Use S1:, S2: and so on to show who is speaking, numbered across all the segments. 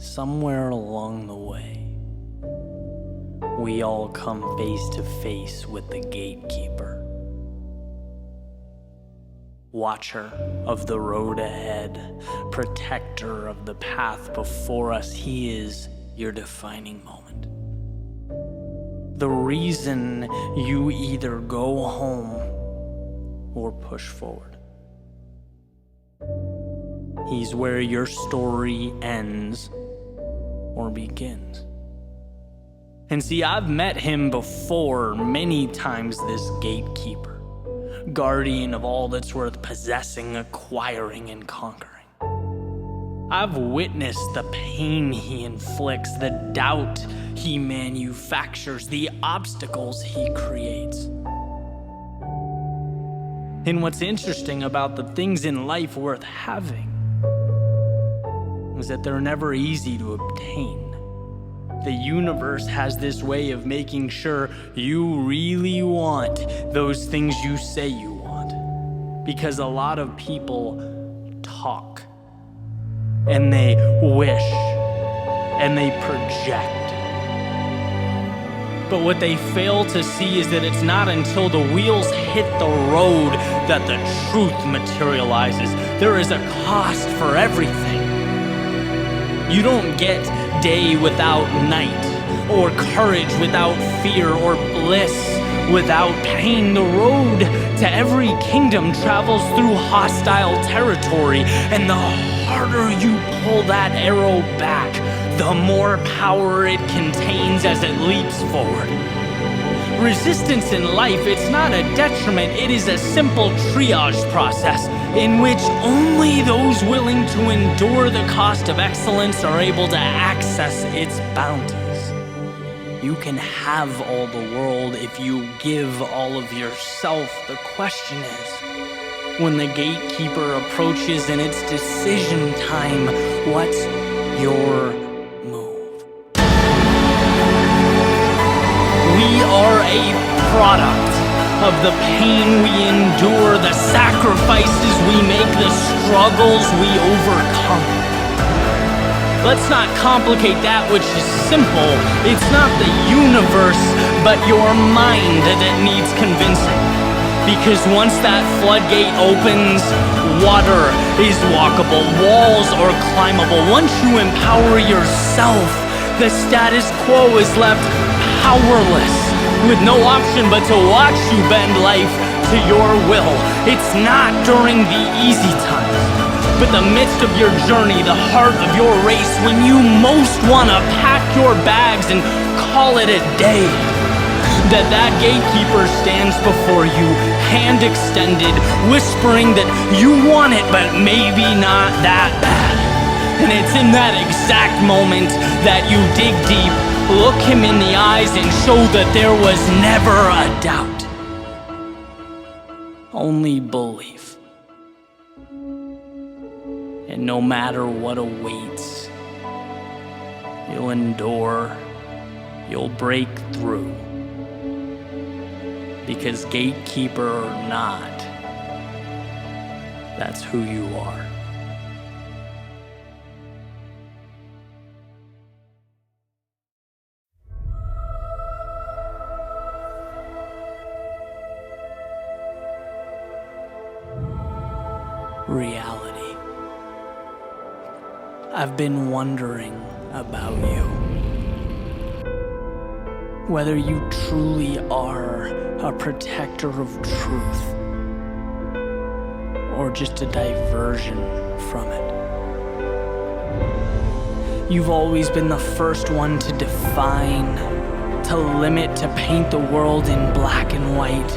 S1: somewhere along the way, we all come face to face with the gatekeeper. Watcher of the road ahead, protector of the path before us, he is your defining moment. The reason you either go home or push forward. He's where your story ends or begins. And see, I've met him before many times, this gatekeeper, guardian of all that's worth possessing, acquiring, and conquering. I've witnessed the pain he inflicts, the doubt he manufactures, the obstacles he creates. And what's interesting about the things in life worth having is that they're never easy to obtain. The universe has this way of making sure you really want those things you say you want. Because a lot of people talk, and they wish, and they project. But what they fail to see is that it's not until the wheels hit the road that the truth materializes. There is a cost for everything. You don't get day without night, or courage without fear, or bliss without pain. The road to every kingdom travels through hostile territory, and the harder you pull that arrow back, the more power it contains as it leaps forward. Resistance in life, it's not a detriment, it is a simple triage process in which only those willing to endure the cost of excellence are able to access its bounties. You can have all the world if you give all of yourself. The question is, when the gatekeeper approaches and it's decision time, what's your move? We are a product of the pain we endure, the sacrifices we make, the struggles we overcome. Let's not complicate that which is simple. It's not the universe, but your mind that needs convincing. Because once that floodgate opens, water is walkable, walls are climbable. Once you empower yourself, the status quo is left powerless, with no option but to watch you bend life to your will. It's not during the easy times, but the midst of your journey, the heart of your race, when you most want to pack your bags and call it a day, that gatekeeper stands before you, hand extended, whispering that you want it, but maybe not that bad. And it's in that exact moment that you dig deep, look him in the eyes, and show that there was never a doubt, only belief. And no matter what awaits, you'll endure, you'll break through. Because gatekeeper or not, that's who you are. Reality. I've been wondering about you. Whether you truly are a protector of truth, or just a diversion from it. You've always been the first one to define, to limit, to paint the world in black and white.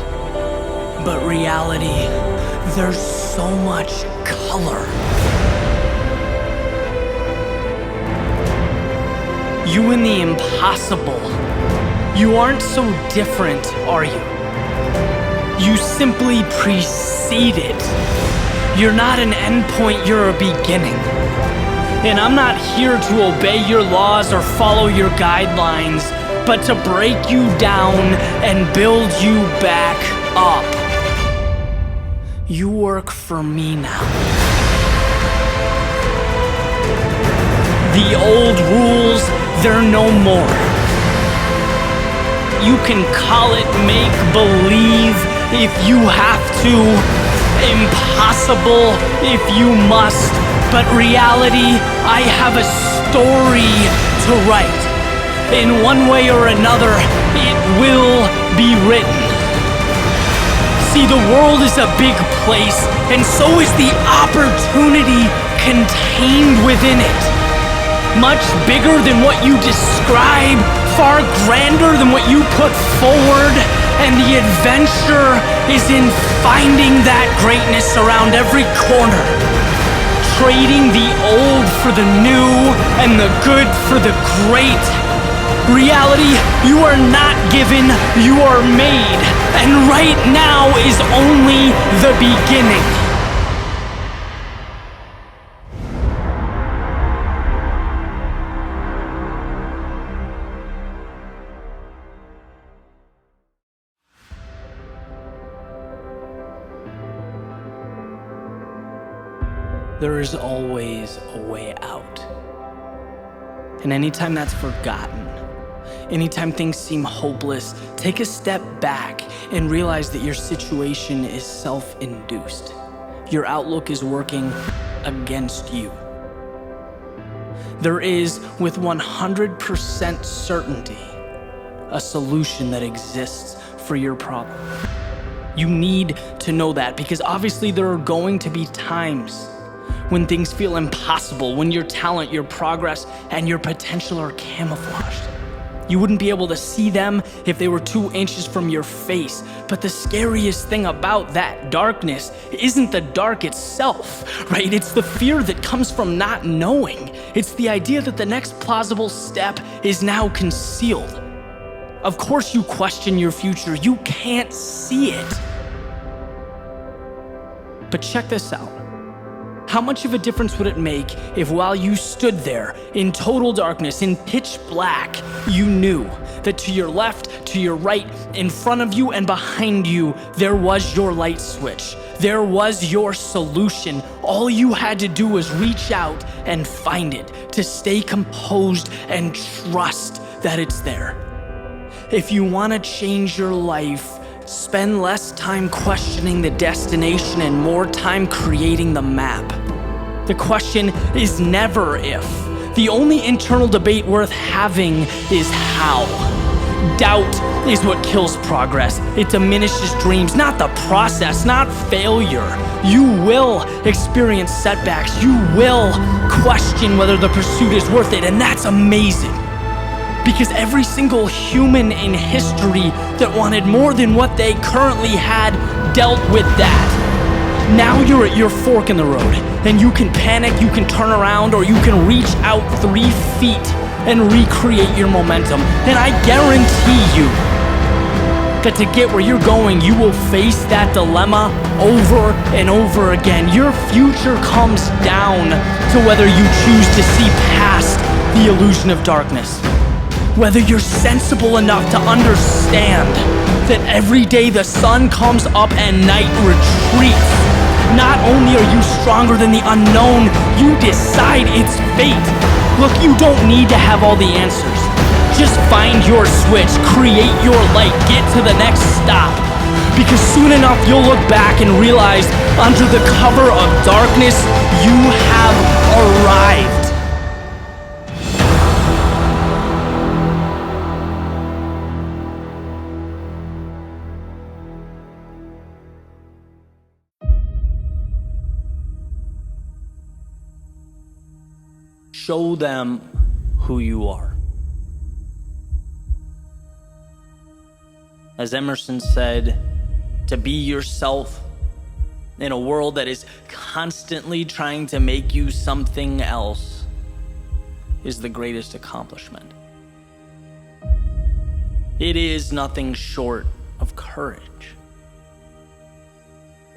S1: But reality, there's so much color. You in the impossible. You aren't so different, are you? You simply precede it. You're not an endpoint, you're a beginning. And I'm not here to obey your laws or follow your guidelines, but to break you down and build you back up. You work for me now. The old rules, they're no more. You can call it make-believe if you have to, impossible if you must, but reality, I have a story to write. In one way or another, it will be written. See, the world is a big place, and so is the opportunity contained within it. Much bigger than what you describe, far grander than what you put forward, and the adventure is in finding that greatness around every corner. Trading the old for the new, and the good for the great. Reality, you are not given, you are made, and right now is only the beginning. There is always a way out. And anytime that's forgotten, anytime things seem hopeless, take a step back and realize that your situation is self-induced. Your outlook is working against you. There is, with 100% certainty, a solution that exists for your problem. You need to know that, because obviously there are going to be times when things feel impossible, when your talent, your progress, and your potential are camouflaged. You wouldn't be able to see them if they were 2 inches from your face. But the scariest thing about that darkness isn't the dark itself, right? It's the fear that comes from not knowing. It's the idea that the next plausible step is now concealed. Of course you question your future. You can't see it. But check this out. How much of a difference would it make if while you stood there in total darkness, in pitch black, you knew that to your left, to your right, in front of you and behind you, there was your light switch. There was your solution. All you had to do was reach out and find it, to stay composed and trust that it's there. If you want to change your life, spend less time questioning the destination and more time creating the map. The question is never if. The only internal debate worth having is how. Doubt is what kills progress. It diminishes dreams, not the process, not failure. You will experience setbacks. You will question whether the pursuit is worth it, and that's amazing. Because every single human in history that wanted more than what they currently had dealt with that. Now you're at your fork in the road, and you can panic, you can turn around, or you can reach out 3 feet and recreate your momentum. And I guarantee you that to get where you're going, you will face that dilemma over and over again. Your future comes down to whether you choose to see past the illusion of darkness. Whether you're sensible enough to understand that every day the sun comes up and night retreats. Not only are you stronger than the unknown, you decide its fate. Look, you don't need to have all the answers. Just find your switch, create your light, get to the next stop. Because soon enough you'll look back and realize under the cover of darkness, you have arrived. Show them who you are. As Emerson said, to be yourself in a world that is constantly trying to make you something else is the greatest accomplishment. It is nothing short of courage.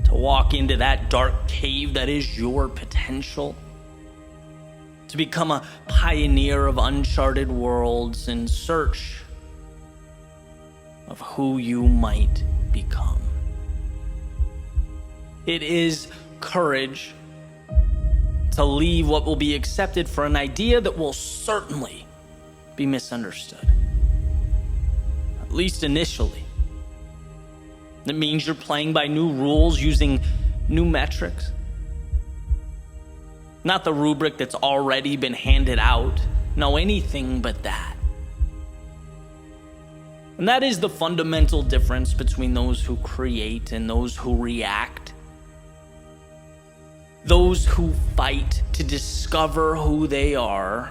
S1: To walk into that dark cave that is your potential. To become a pioneer of uncharted worlds in search of who you might become. It is courage to leave what will be accepted for an idea that will certainly be misunderstood. At least initially. It means you're playing by new rules using new metrics. Not the rubric that's already been handed out. No, anything but that. And that is the fundamental difference between those who create and those who react. Those who fight to discover who they are,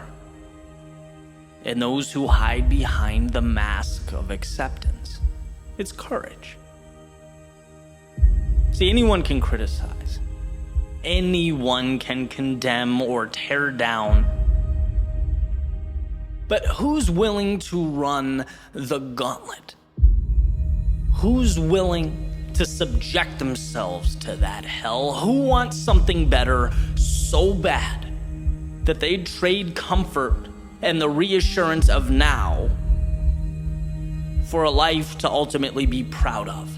S1: and those who hide behind the mask of acceptance. It's courage. See, anyone can criticize. Anyone can condemn or tear down. But who's willing to run the gauntlet? Who's willing to subject themselves to that hell? Who wants something better so bad that they'd trade comfort and the reassurance of now for a life to ultimately be proud of?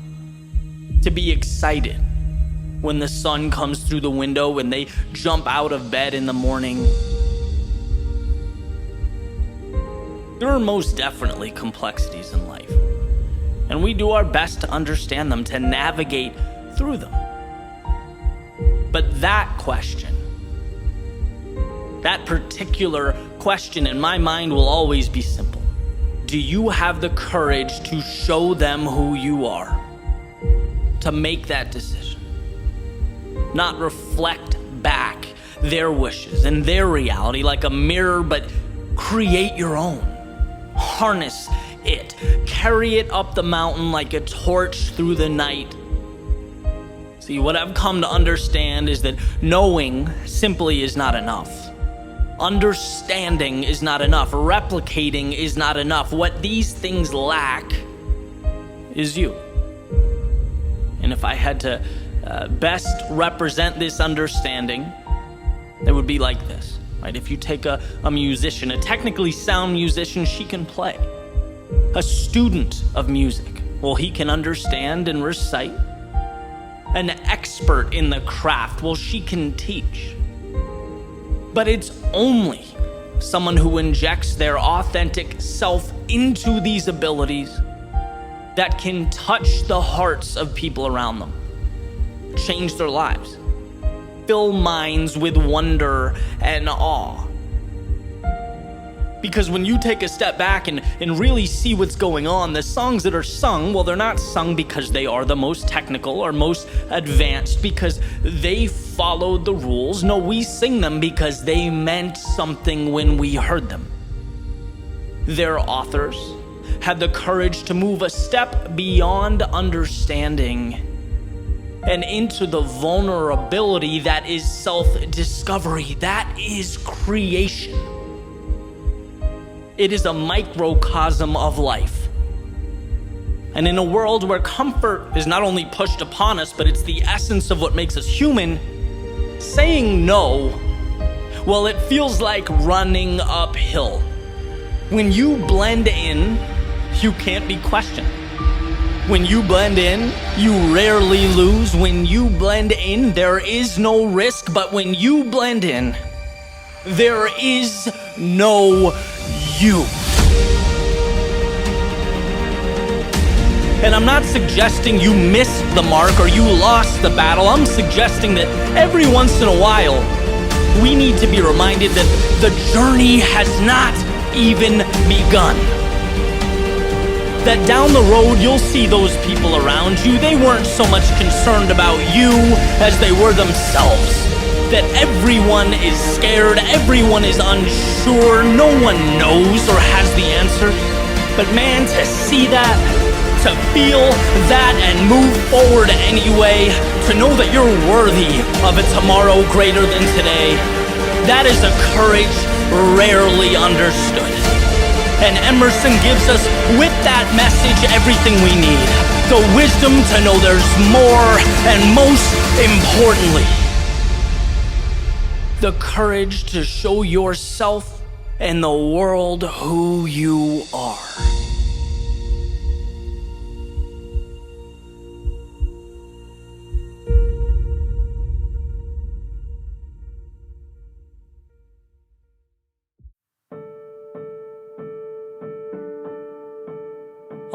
S1: To be excited when the sun comes through the window and they jump out of bed in the morning. There are most definitely complexities in life, and we do our best to understand them, to navigate through them. But that question, that particular question in my mind will always be simple. Do you have the courage to show them who you are? To make that decision. Not reflect back their wishes and their reality like a mirror, but create your own. Harness it. Carry it up the mountain like a torch through the night. See, what I've come to understand is that knowing simply is not enough. Understanding is not enough. Replicating is not enough. What these things lack is you. And if I had to best represent this understanding, it would be like this, right? If you take a musician, a technically sound musician, she can play. A student of music, well, he can understand and recite. An expert in the craft, well, she can teach. But it's only someone who injects their authentic self into these abilities that can touch the hearts of people around them, change their lives, fill minds with wonder and awe. Because when you take a step back and really see what's going on, the songs that are sung, well, they're not sung because they are the most technical or most advanced, because they followed the rules. No, we sing them because they meant something when we heard them. Their authors had the courage to move a step beyond understanding and into the vulnerability that is self-discovery, that is creation. It is a microcosm of life. And in a world where comfort is not only pushed upon us, but it's the essence of what makes us human, saying no, well, it feels like running uphill. When you blend in, you can't be questioned. When you blend in, you rarely lose. When you blend in, there is no risk. But when you blend in, there is no you. And I'm not suggesting you missed the mark or you lost the battle. I'm suggesting that every once in a while, we need to be reminded that the journey has not even begun. That down the road, you'll see those people around you. They weren't so much concerned about you as they were themselves. That everyone is scared, everyone is unsure, no one knows or has the answer. But man, to see that, to feel that and move forward anyway, to know that you're worthy of a tomorrow greater than today, that is a courage rarely understood. And Emerson gives us, with that message, everything we need. The wisdom to know there's more, and most importantly, the courage to show yourself and the world who you are.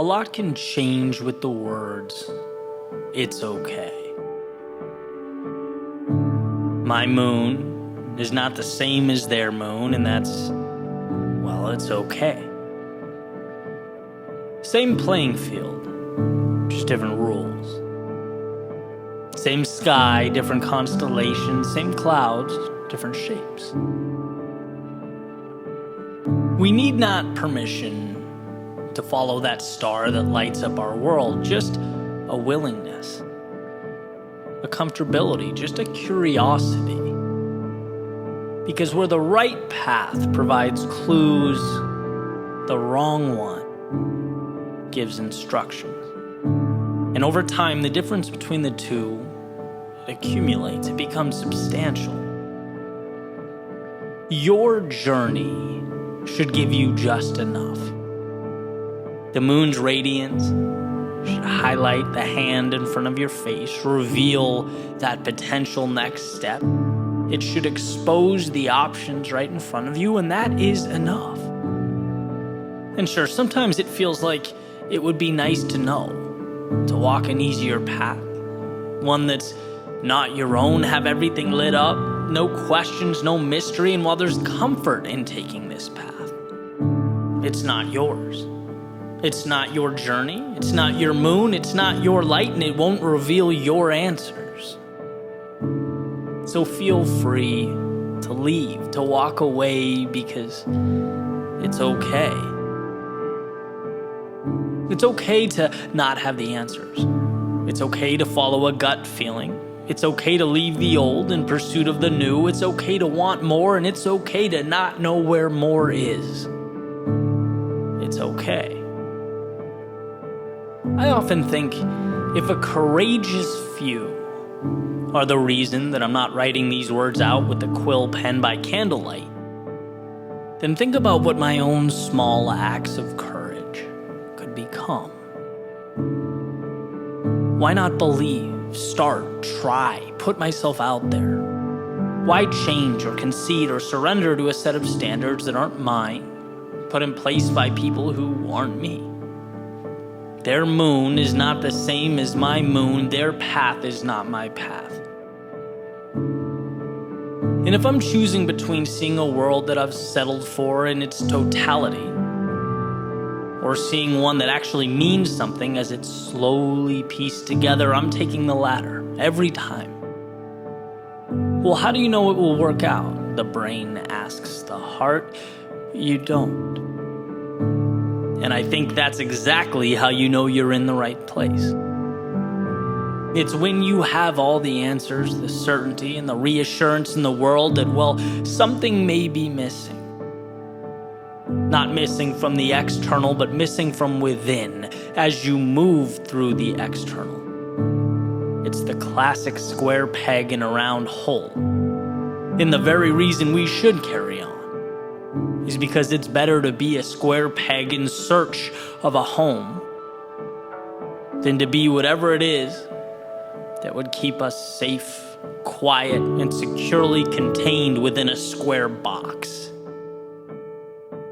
S1: lot can change with the words, "It's okay." My moon is not the same as their moon, and that's, well, it's okay. Same playing field, just different rules. Same sky, different constellations, same clouds, different shapes. We need not permission to follow that star that lights up our world, just a willingness, a comfortability, just a curiosity. Because where the right path provides clues, the wrong one gives instructions. And over time, the difference between the two, it accumulates, it becomes substantial. Your journey should give you just enough. The moon's radiance should highlight the hand in front of your face, reveal that potential next step. It should expose the options right in front of you, and that is enough. And sure, sometimes it feels like it would be nice to know, to walk an easier path, one that's not your own, have everything lit up, no questions, no mystery, and while there's comfort in taking this path, it's not yours. It's not your journey, it's not your moon, it's not your light, and it won't reveal your answers. So feel free to leave, to walk away, because it's okay. It's okay to not have the answers. It's okay to follow a gut feeling. It's okay to leave the old in pursuit of the new. It's okay to want more, and it's okay to not know where more is. It's okay. I often think if a courageous few are the reason that I'm not writing these words out with a quill pen by candlelight, then think about what my own small acts of courage could become. Why not believe, start, try, put myself out there? Why change or concede or surrender to a set of standards that aren't mine, put in place by people who aren't me? Their moon is not the same as my moon. Their path is not my path. And if I'm choosing between seeing a world that I've settled for in its totality, or seeing one that actually means something as it's slowly pieced together, I'm taking the latter every time. Well, how do you know it will work out? The brain asks the heart. You don't. And I think that's exactly how you know you're in the right place. It's when you have all the answers, the certainty, and the reassurance in the world that, well, something may be missing. Not missing from the external, but missing from within as you move through the external. It's the classic square peg in a round hole. And the very reason we should carry on is because it's better to be a square peg in search of a home than to be whatever it is that would keep us safe, quiet, and securely contained within a square box.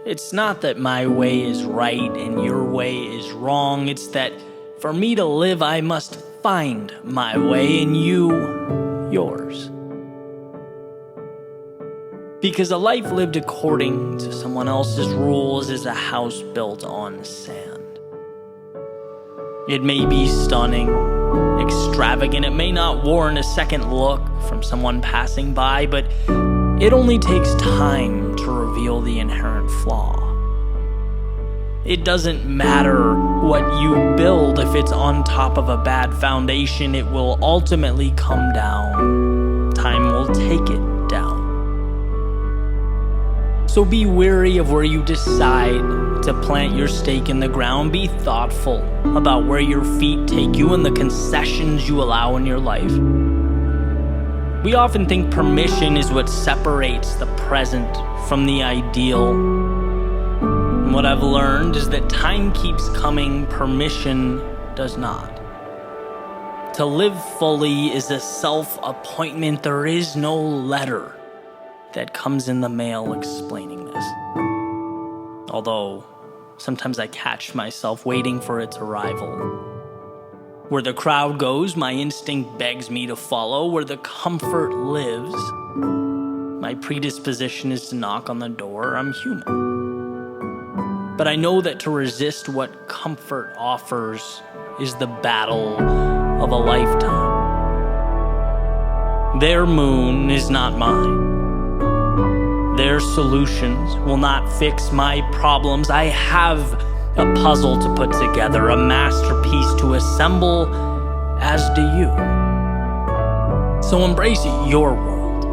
S1: It's not that my way is right and your way is wrong. It's that for me to live, I must find my way and you yours. Because a life lived according to someone else's rules is a house built on sand. It may be stunning, extravagant, it may not warrant a second look from someone passing by, but it only takes time to reveal the inherent flaw. It doesn't matter what you build if it's on top of a bad foundation, it will ultimately come down. Time will take it down. So be wary of where you decide to plant your stake in the ground. Be thoughtful about where your feet take you and the concessions you allow in your life. We often think permission is what separates the present from the ideal. And what I've learned is that time keeps coming, permission does not. To live fully is a self-appointment. There is no letter that comes in the mail explaining this. Although Sometimes I catch myself waiting for its arrival. Where the crowd goes, my instinct begs me to follow. Where the comfort lives, my predisposition is to knock on the door. I'm human. But I know that to resist what comfort offers is the battle of a lifetime. Their moon is not mine. Their solutions will not fix my problems. I have a puzzle to put together, a masterpiece to assemble, as do you. So embrace your world.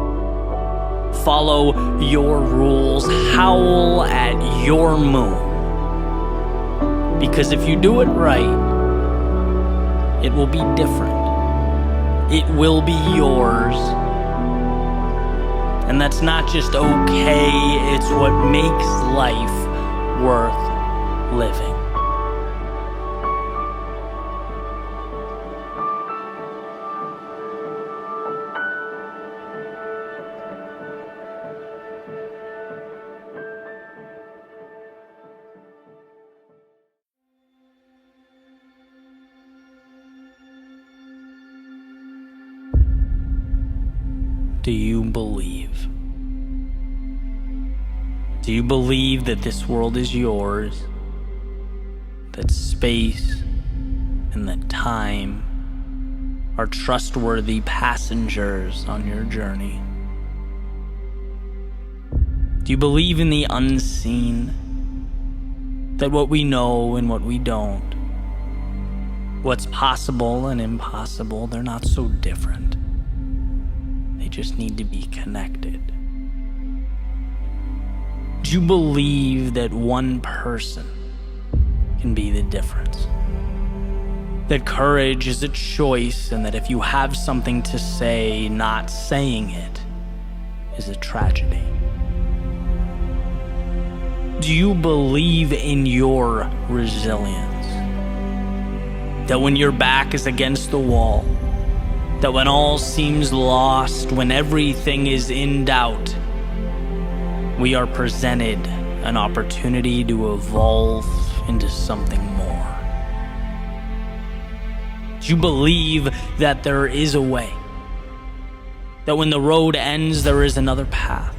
S1: Follow your rules. Howl at your moon. Because if you do it right, it will be different. It will be yours. And that's not just okay, it's what makes life worth living. Do you believe? Do you believe that this world is yours? That space and that time are trustworthy passengers on your journey? Do you believe in the unseen? That what we know and what we don't, what's possible and impossible, they're not so different. They just need to be connected. Do you believe that one person can be the difference? That courage is a choice, and that if you have something to say, not saying it is a tragedy? Do you believe in your resilience? That when your back is against the wall, that when all seems lost, when everything is in doubt, we are presented an opportunity to evolve into something more? Do you believe that there is a way? That when the road ends, there is another path?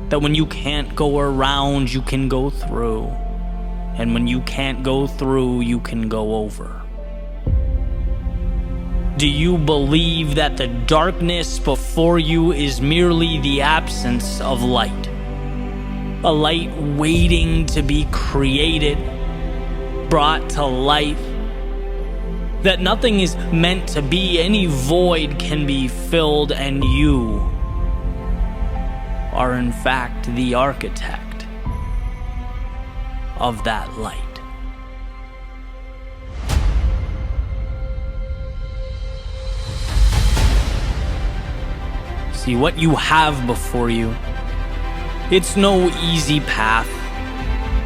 S1: That when you can't go around, you can go through? And when you can't go through, you can go over? Do you believe that the darkness before you is merely the absence of light? A light waiting to be created, brought to life? That nothing is meant to be, any void can be filled, and you are in fact the architect of that light. See, what you have before you, it's no easy path.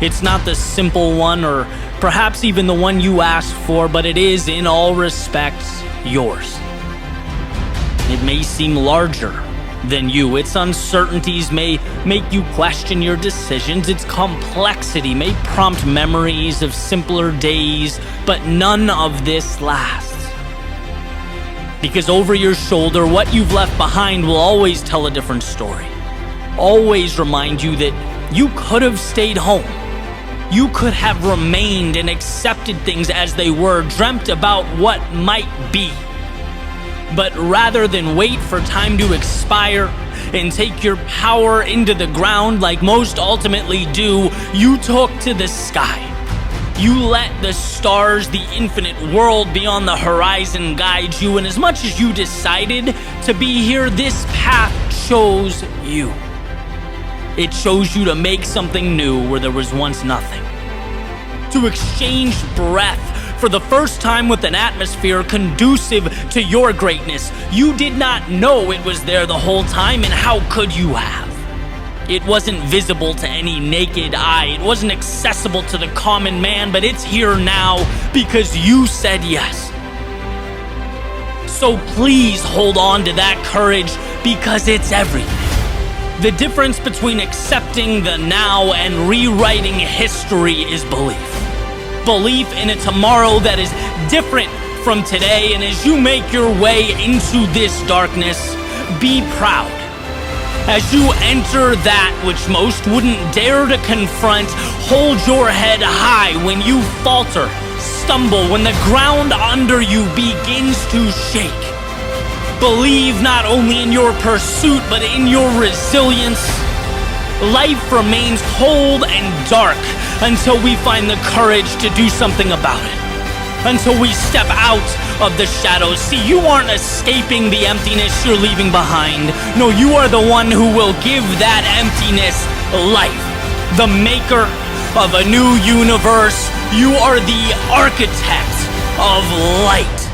S1: It's not the simple one, or perhaps even the one you asked for, but it is in all respects yours. It may seem larger than you. Its uncertainties may make you question your decisions. Its complexity may prompt memories of simpler days, but none of this lasts. Because over your shoulder, what you've left behind will always tell a different story. Always remind you that you could have stayed home. You could have remained and accepted things as they were, dreamt about what might be. But rather than wait for time to expire and take your power into the ground like most ultimately do, you took to the sky. You let the stars, the infinite world beyond the horizon guide you, and as much as you decided to be here, this path chose you. It chose you to make something new where there was once nothing. To exchange breath for the first time with an atmosphere conducive to your greatness. You did not know it was there the whole time, and how could you have? It wasn't visible to any naked eye. It wasn't accessible to the common man, but it's here now because you said yes. So please hold on to that courage, because it's everything. The difference between accepting the now and rewriting history is belief. Belief in a tomorrow that is different from today, and as you make your way into this darkness, be proud. As you enter that which most wouldn't dare to confront, hold your head high when you falter, stumble, when the ground under you begins to shake. Believe not only in your pursuit, but in your resilience. Life remains cold and dark until we find the courage to do something about it. Until we step out of the shadows. See, you aren't escaping the emptiness you're leaving behind. No, you are the one who will give that emptiness life. The maker of a new universe. You are the architect of light.